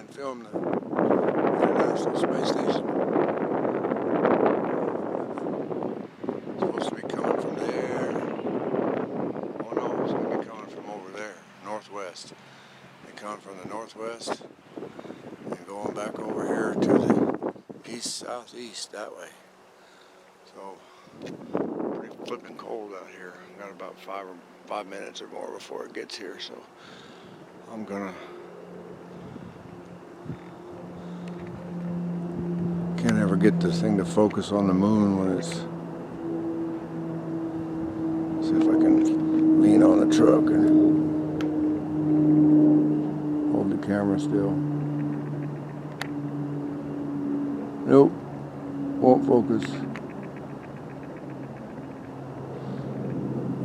and film the International Space Station. It's supposed to be coming from there. Oh no, it's going to be coming from over there, northwest. They come from the northwest and going back over here to the east, southeast, that way. So, pretty flipping cold out here. Got about 5 minutes or more before it gets here, so I'm gonna can't ever get this thing to focus on the moon when it's. See if I can lean on the truck and hold the camera still. Nope, won't focus.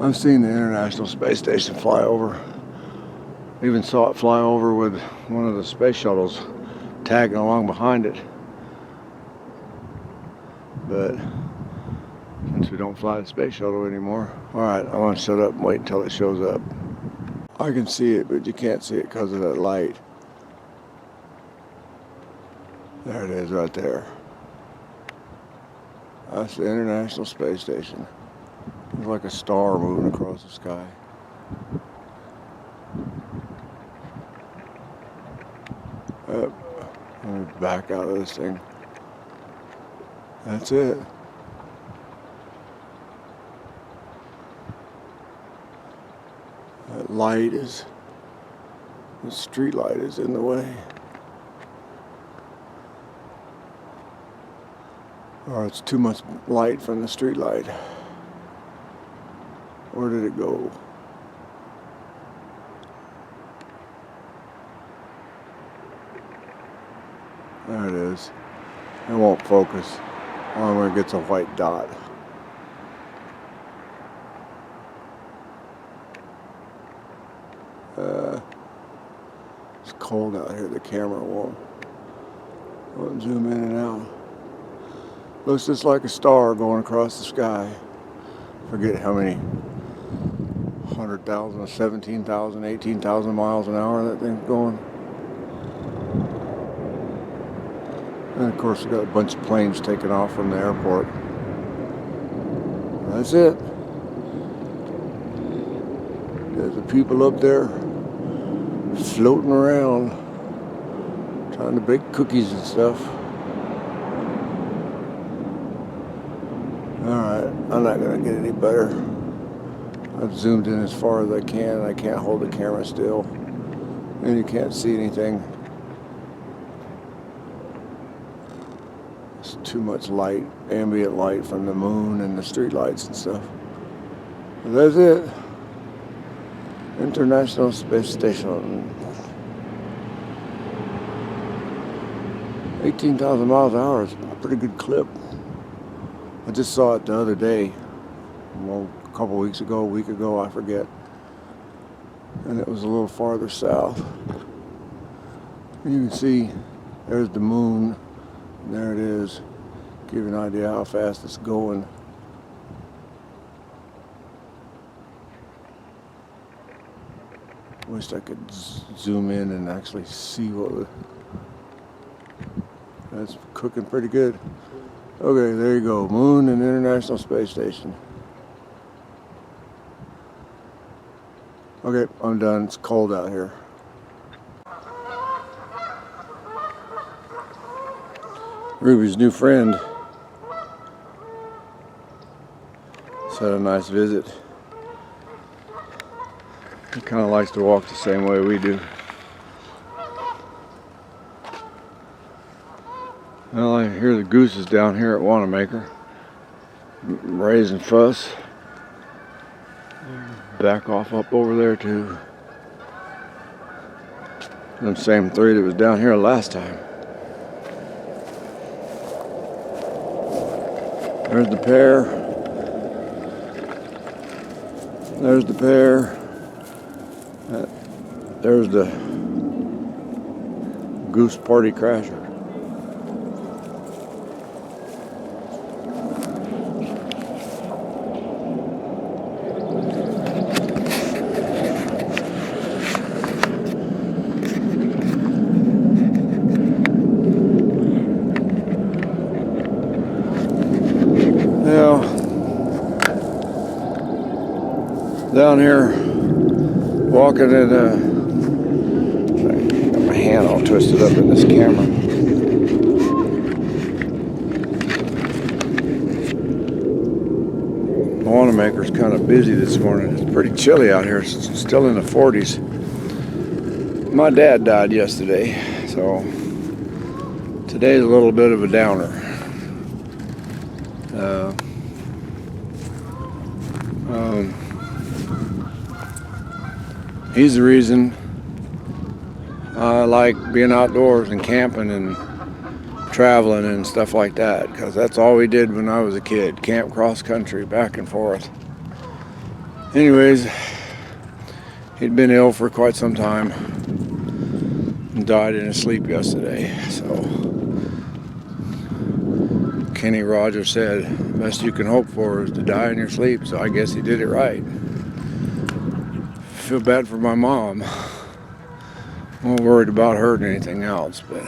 I've seen the International Space Station fly over. Even saw it fly over with one of the space shuttles tagging along behind it. But since we don't fly the space shuttle anymore, alright, I want to shut up and wait until it shows up. I can see it, but you can't see it because of that light. There it is right there. That's the International Space Station. It's like a star moving across the sky. Let me back out of this thing. That's it. That light is, the street light is in the way. Or it's too much light from the street light. Where did it go? There it is. It won't focus. Only when it gets a white dot. It's cold out here. The camera won't zoom in and out. Looks just like a star going across the sky. Forget how many 100,000, 17,000, 18,000 miles an hour that thing's going. And of course, we got a bunch of planes taking off from the airport. That's it. There's the people up there floating around, trying to bake cookies and stuff. Alright, I'm not going to get any better. I've zoomed in as far as I can. I can't hold the camera still. And you can't see anything. It's too much light, ambient light from the moon and the street lights and stuff. But that's it. International Space Station. 18,000 miles an hour is a pretty good clip. I just saw it the other day. Well, a couple weeks ago, a week ago, I forget. And it was a little farther south. And you can see there's the moon. And there it is. Give you an idea how fast it's going. Wish I could zoom in and actually see what that's cooking pretty good. Okay, there you go. Moon and International Space Station. Okay, I'm done. It's cold out here. Ruby's new friend. It's had a nice visit. He kind of likes to walk the same way we do. Well, I hear the gooses down here at Wannamaker raising fuss. Back off up over there too. Them same three that was down here last time. There's the pair. There's the pair. There's the goose party crasher. Down here walking in got my hand all twisted up in this camera. Wannamaker's kind of busy this morning. It's pretty chilly out here. It's still in the 40s. My dad died yesterday, so today's a little bit of a downer. He's the reason I like being outdoors and camping and traveling and stuff like that, because that's all we did when I was a kid. Camp cross country, back and forth. Anyways, he'd been ill for quite some time and died in his sleep yesterday. So Kenny Rogers said, the best you can hope for is to die in your sleep, so I guess he did it right. Feel bad for my mom. I'm not worried about her than anything else, but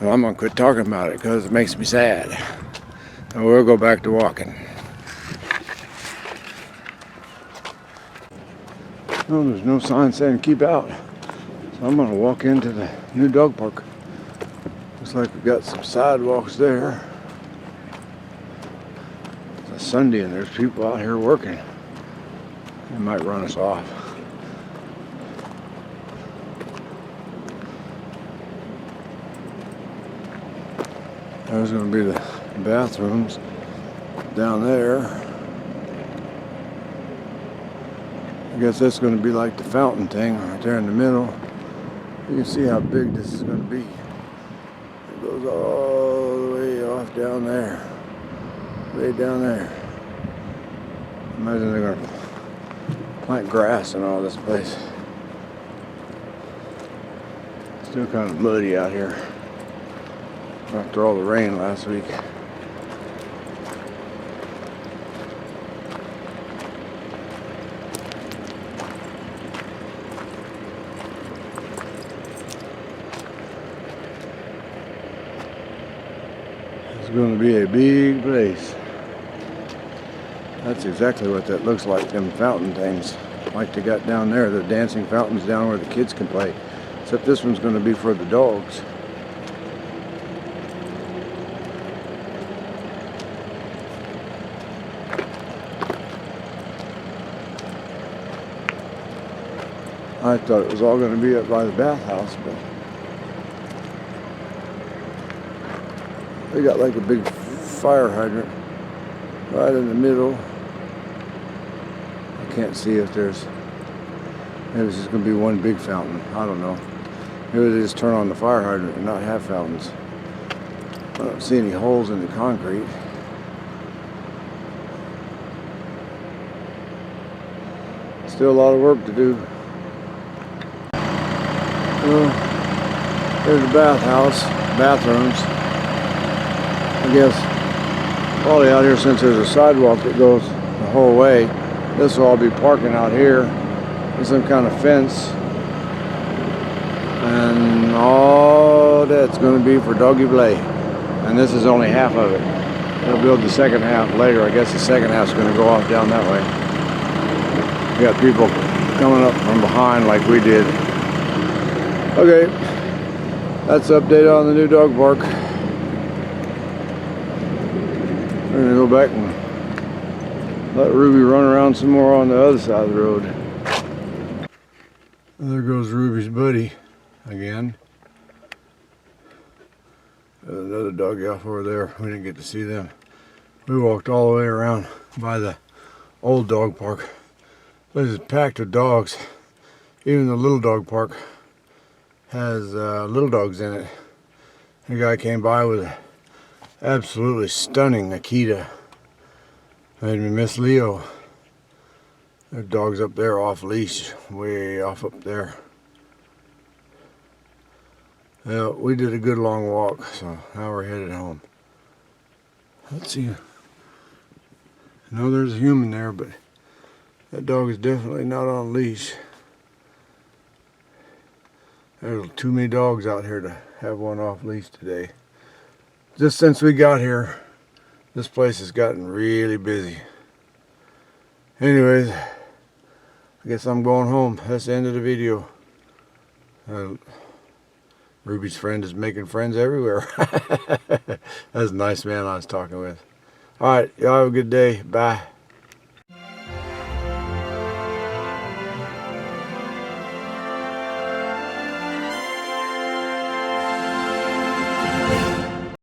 I'm gonna quit talking about it because it makes me sad. And we'll go back to walking. Oh, there's no sign saying keep out. So I'm gonna walk into the new dog park. Looks like we've got some sidewalks there. It's a Sunday and there's people out here working. They might run us off. There's going to be the bathrooms down there. I guess that's going to be like the fountain thing right there in the middle. You can see how big this is going to be. It goes all the way off down there. Way down there. Imagine they're going to plant grass in all this place. Still kind of muddy out here after all the rain last week. It's going to be a big place. That's exactly what that looks like, them fountain things. Like they got down there, the dancing fountains down where the kids can play. Except this one's going to be for the dogs. I thought it was all going to be up by the bathhouse, but they got like a big fire hydrant right in the middle. I can't see if there's, maybe it's just going to be one big fountain. I don't know. Maybe they just turn on the fire hydrant and not have fountains. I don't see any holes in the concrete. Still a lot of work to do. Well, there's the bathrooms. I guess probably out here, since there's a sidewalk that goes the whole way, this will all be parking out here. There's some kind of fence. And all that's going to be for doggy play. And this is only half of it. They'll build the second half later. I guess the second half's going to go off down that way. We got people coming up from behind like we did. Okay, that's the update on the new dog park. We're gonna go back and let Ruby run around some more on the other side of the road. And there goes Ruby's buddy again. There's another doggy off over there. We didn't get to see them. We walked all the way around by the old dog park. This is packed with dogs. Even the little dog park has little dogs in it. A guy came by with an absolutely stunning Akita. Made me miss Leo. There are dogs up there off leash, way off up there. Well, we did a good long walk, so now we're headed home. Let's see. I know there's a human there, but that dog is definitely not on a leash. There's too many dogs out here to have one off leash today. Just since we got here, this place has gotten really busy. Anyways, I guess I'm going home. That's the end of the video. Ruby's friend is making friends everywhere. That's a nice man I was talking with. Alright, y'all have a good day. Bye.